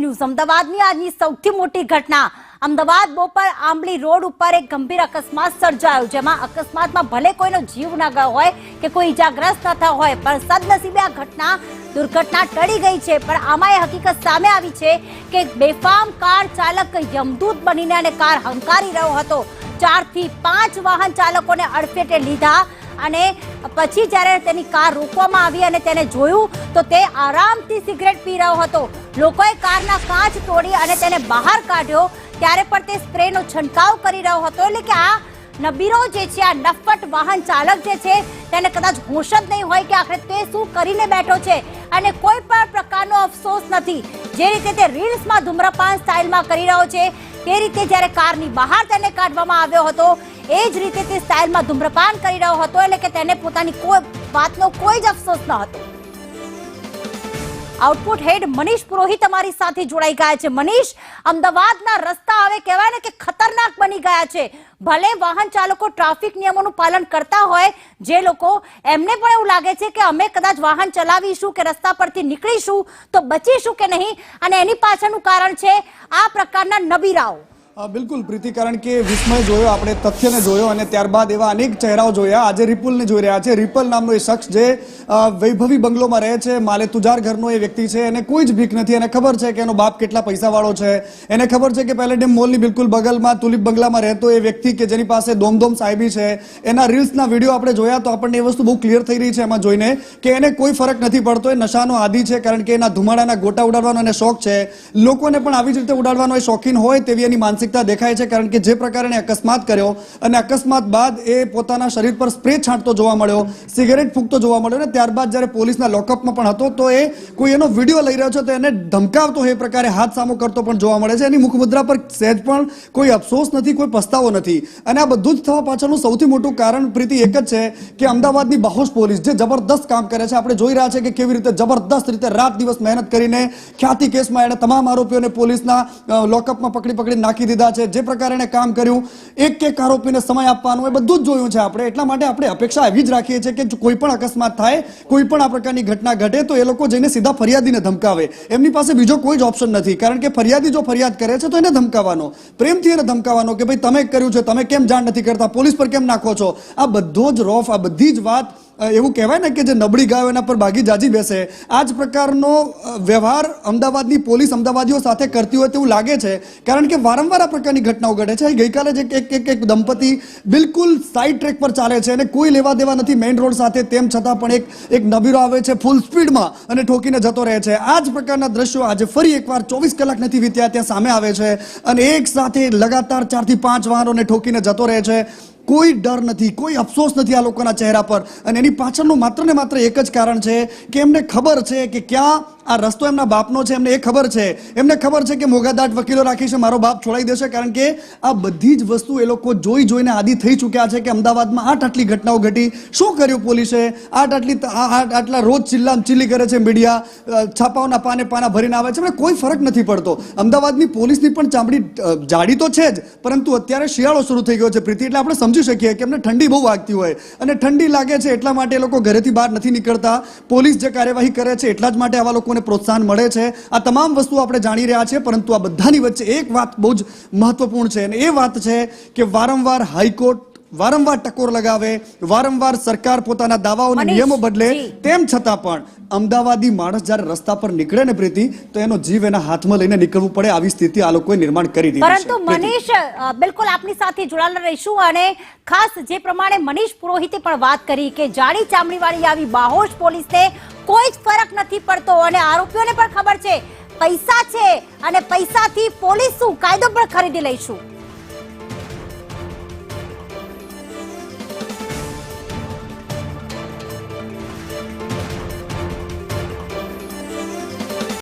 News અમદાવાદની આજની સૌથી મોટી ઘટના અમદાવાદ બોપર આંબલી રોડ ઉપર એક ગંભીર અકસ્માત સર્જાયો, જેમાં અકસ્માતમાં ભલે કોઈનો જીવ ન ગયો હોય કે કોઈ ઈજાગ્રસ્ત ન થયો હોય, પણ સદનસીબે આ દુર્ઘટના ટળી ગઈ છે। પણ આમાં એ હકીકત સામે આવી છે કે બેફામ કાર ચાલક યમદૂત બનીને અને કાર હંકારી રહ્યો હતો। 4 થી 5 વાહન ચાલકોને અડફેટે લીધા અને પછી જ્યારે તેની કાર રોકવામાં આવી અને તેને જોયું તો તે આરામથી સિગરેટ પી રહ્યો હતો। લોકોએ કારના કાચ તોડી અને તેને બહાર કાઢ્યો, ત્યારે પણ તે સ્પ્રેનો છંટકાવ કરી રહ્યો હતો। એટલે કે આ નબીરો જે છે, આ નફ્ફટ વાહન ચાલક જે છે, તેને કદાચ હોશ જ નહીં હોય કે આખરે તે શું કરીને બેઠો છે અને કોઈ પણ પ્રકારનો અફસોસ નથી। જે રીતે તે રીલ્સમાં ધૂમ્રપાન સ્ટાઇલમાં કરી રહ્યો છે, તે રીતે જ્યારે કારની બહાર તેને કાઢવામાં આવ્યો હતો એ જ રીતે તે સ્ટાઇલમાં ધૂમ્રપાન કરી રહ્યો હતો। એટલે કે તેને પોતાની કોઈ વાતનો કોઈ જ અફસોસ ન હતો। આઉટપુટ હેડ મનીષ પુરોહિત અમારી સાથે જોડાઈ ગયા છે। મનીષ, અમદાવાદના રસ્તા હવે કહેવાય ને કે ખતરનાક બની ગયા છે। ભલે વાહન ચાલકો ટ્રાફિક નિયમોનું પાલન કરતા હોય, જે લોકો એમને પણ એવું લાગે છે કે અમે કદાચ વાહન ચલાવીશું કે રસ્તા પરથી નીકળીશું તો બચીશું કે નહીં, અને એની પાછળનું કારણ છે આ પ્રકારના નબીરાઓ। બિલકુલ પ્રીતિ, કારણ કે વિસ્મય જોયો, આપણે તથ્યને જોયો અને ત્યારબાદ એવા અનેક ચહેરાઓ જોયા। આજે રિપુલને જોઈ રહ્યા છે। રિપલ નામનો એ શખ્સ જે વૈભવી બંગલોમાં રહે છે, માલે તુજાર ઘરનો એ વ્યક્તિ છે, એને કોઈ જ ભીખ નથી। એને ખબર છે કે એનો બાપ કેટલા પૈસાવાળો છે, એને ખબર છે કે પેલેડિયમ મોલની બિલકુલ બગલમાં તુલિપ બંગલામાં રહેતો એ વ્યક્તિ કે જેની પાસે દોમદોમ સાહેબી છે, એના રીલ્સના વિડીયો આપણે જોયા તો આપણને એ વસ્તુ બહુ ક્લિયર થઈ રહી છે એમાં જોઈને કે એને કોઈ ફરક નથી પડતો। એ નશાનો આદી છે, કારણ કે એના ધુમાડાના ગોટા ઉડાડવાનો એને શોખ છે। લોકોને પણ આવી જ રીતે ઉડાડવાનો એ શોખીન હોય તેવી એની માનસિકતા દેખાય છે, કારણ કે જે પ્રકારે અકસ્માત કર્યો અને અકસ્માત બાદ એ પોતાના શરીર પર સ્પ્રે છાંટતો જોવા મળ્યો, સિગરેટ ફૂંકતો જોવા મળ્યો, અને ત્યારબાદ જ્યારે પોલીસના લોકઅપમાં પણ હતો તો એ કોઈ એનો વિડીયો લઈ રહ્યો છે તો એને ધમકાવતો એ પ્રકારે હાથ સામો કરતો પણ જોવા મળે છે। એની મુખમુદ્રા પર સહેજ પણ કોઈ અફસોસ નથી, કોઈ પસ્તાવો નથી। અને આ બધું જ થવા પાછળનું સૌથી મોટું કારણ પ્રીતિ એક જ છે કે અમદાવાદની બાહોશ પોલીસ જે જબરદસ્ત કામ કરે છે। આપણે જોઈ રહ્યા છે કે કેવી રીતે જબરદસ્ત રીતે રાત દિવસ મહેનત કરીને ખ્યાતિ કેસમાં એણે તમામ આરોપીઓને પોલીસના લોકઅપમાં પકડી નાખી દીધા છે। જે પ્રકારે એને કામ કર્યું, એક આરોપીને સમય આપવાનો, એ બધું જ જોયું છે આપણે। એટલા માટે આપણે અપેક્ષા એવી જ રાખીએ છીએ કે કોઈ પણ અકસ્માત થાય, કોઈ પણ આ પ્રકારની ઘટના ઘટે તો એ લોકો જઈને સીધા ફરિયાદીને ધમકાવે। એમની પાસે બીજો કોઈ જ ઓપ્શન નથી, કારણ કે ફરિયાદી જો ફરિયાદ કરે છે તો એને ધમકાવવાનો, પ્રેમથી એને ધમકાવવાનો કે ભાઈ તમે કર્યું છે, તમે કેમ જાણ નથી કરતા, પોલીસ પર કેમ નાખો છો। આ બધો જ રોફ, આ બધી જ વાત એવું કહેવાય ને કે જે નબળી ગાયો એના પર બાગી જાજી બેસે, આ જ પ્રકારનો વ્યવહાર અમદાવાદની પોલીસ અમદાવાદીઓ સાથે કરતી હોય તેવું લાગે છે, કારણ કે વારંવાર આ પ્રકારની ઘટનાઓ ઘટે છે। ગઈકાલે જ એક દંપતી બિલકુલ સાઈડ ટ્રેક પર ચાલે છે અને કોઈ લેવા દેવા નથી મેઇન રોડ સાથે, તેમ છતાં પણ એક નબીરો આવે છે ફૂલ સ્પીડમાં અને ઠોકીને જતો રહે છે। આ જ પ્રકારના દ્રશ્યો આજે ફરી એકવાર 24 કલાક નથી વીત્યા ત્યાં સામે આવે છે અને એક સાથે લગાતાર 4 થી 5 વાહનોને ઠોકીને જતો રહે છે। કોઈ ડર નથી, કોઈ અફસોસ નથી આ લોકોના ચહેરા પર, અને એની પાછળનું માત્ર ને માત્ર એક જ કારણ છે કે એમને ખબર છે કે ક્યાં આ રસ્તો એમના બાપનો છે। એમને એ ખબર છે, એમને ખબર છે કે મોગાદાટ વકીલો રાખીશે, મારો બાપ છોડાઈ દેશે, કારણ કે આ બધી જ વસ્તુ એ લોકો જોઈને આદી થઈ ચૂક્યા છે કે અમદાવાદમાં આટલી ઘટનાઓ ઘટી, શું કર્યું પોલીસે, આટલા રોજ ચિલ્લી કરે છે મીડિયા, છાપાઓના પાના ભરીને આવે છે, એમને કોઈ ફરક નથી પડતો। અમદાવાદની પોલીસની પણ ચામડી જાડી તો છે જ, પરંતુ અત્યારે શિયાળો શરૂ થઈ ગયો છે પ્રીતિ, એટલે આપણે સમજી શકીએ કે એમને ઠંડી બહુ વાગતી હોય અને ઠંડી લાગે છે એટલા માટે એ લોકો ઘરેથી બહાર નથી નીકળતા। પોલીસ જે કાર્યવાહી કરે છે એટલા જ માટે આવા લોકોને પ્રોત્સાહન મળે છે। આ તમામ વસ્તુ આપણે જાણી રહ્યા છીએ, પરંતુ આ બધાની વચ્ચે એક વાત બહુ જ મહત્વપૂર્ણ છે અને એ વાત છે કે વારંવાર હાઈકોર્ટ વારંવાર ટકોર લગાવે, વારંવાર સરકાર પોતાના દાવાઓના નિયમો બદલે, તેમ છતાં પણ અમદાવાદી માણસ જ્યારે રસ્તા પર નીકળે ને પ્રીતિ, તો એનો જીવ એના હાથમાં લઈને નીકળવું પડે, આવી સ્થિતિ આ લોકોએ નિર્માણ કરી દીધી છે। પરંતુ મનીષ, બિલકુલ આપની સાથે જોડાયેલા રહીશું, અને ખાસ જે પ્રમાણે મનીષ પુરોહિતે પણ વાત કરી કે જાડી ચામડીવાળી આવી બાહોશ પોલીસને કોઈ જ ફરક નથી પડતો, અને આરોપીઓને પણ ખબર છે પૈસા છે અને પૈસાથી પોલીસ શું કાયદો પણ ખરીદી લઈશું।